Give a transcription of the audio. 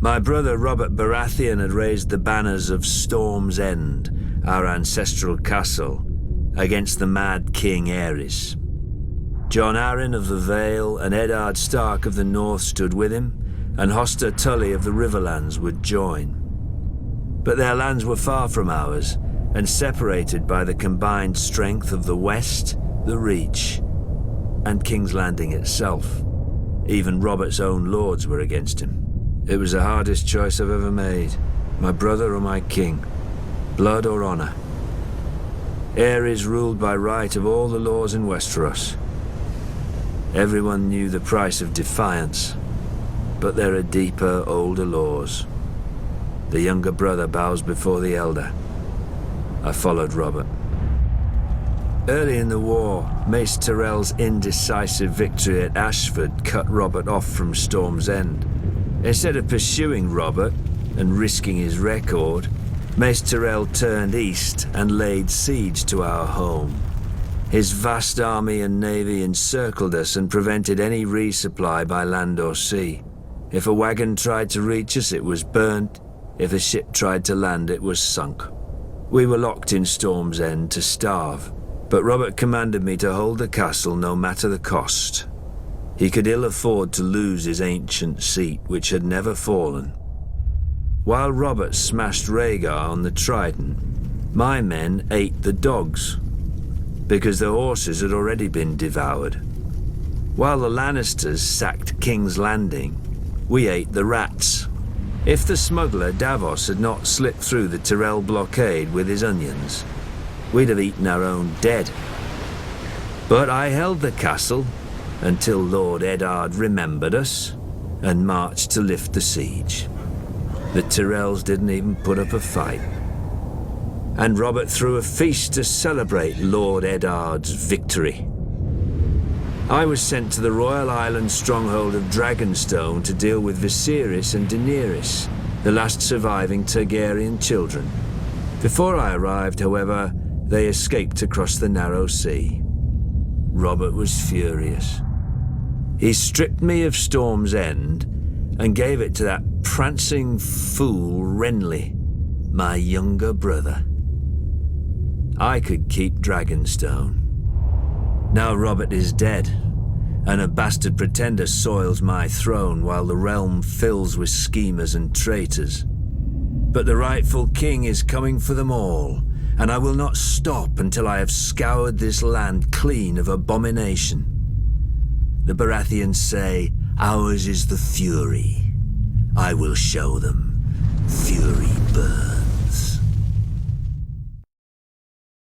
My brother Robert Baratheon had raised the banners of Storm's End, our ancestral castle, against the mad King Aerys. Jon Arryn of the Vale and Eddard Stark of the North stood with him, and Hoster Tully of the Riverlands would join. But their lands were far from ours, and separated by the combined strength of the West, the Reach, and King's Landing itself. Even Robert's own lords were against him. It was the hardest choice I've ever made. My brother or my king. Blood or honor. Aerys ruled by right of all the laws in Westeros. Everyone knew the price of defiance, but there are deeper, older laws. The younger brother bows before the elder. I followed Robert. Early in the war, Mace Tyrell's indecisive victory at Ashford cut Robert off from Storm's End. Instead of pursuing Robert and risking his record, Mace Tyrell turned east and laid siege to our home. His vast army and navy encircled us and prevented any resupply by land or sea. If a wagon tried to reach us, it was burnt. If a ship tried to land, it was sunk. We were locked in Storm's End to starve, but Robert commanded me to hold the castle no matter the cost. He could ill afford to lose his ancient seat, which had never fallen. While Robert smashed Rhaegar on the Trident, my men ate the dogs, because the horses had already been devoured. While the Lannisters sacked King's Landing, we ate the rats. If the smuggler Davos had not slipped through the Tyrell blockade with his onions, we'd have eaten our own dead. But I held the castle until Lord Eddard remembered us and marched to lift the siege. The Tyrells didn't even put up a fight. And Robert threw a feast to celebrate Lord Eddard's victory. I was sent to the Royal Island stronghold of Dragonstone to deal with Viserys and Daenerys, the last surviving Targaryen children. Before I arrived, however, they escaped across the narrow sea. Robert was furious. He stripped me of Storm's End and gave it to that prancing fool Renly, my younger brother. I could keep Dragonstone. Now Robert is dead, and a bastard pretender soils my throne while the realm fills with schemers and traitors. But the rightful king is coming for them all, and I will not stop until I have scoured this land clean of abomination. The Baratheons say, ours is the fury. I will show them fury.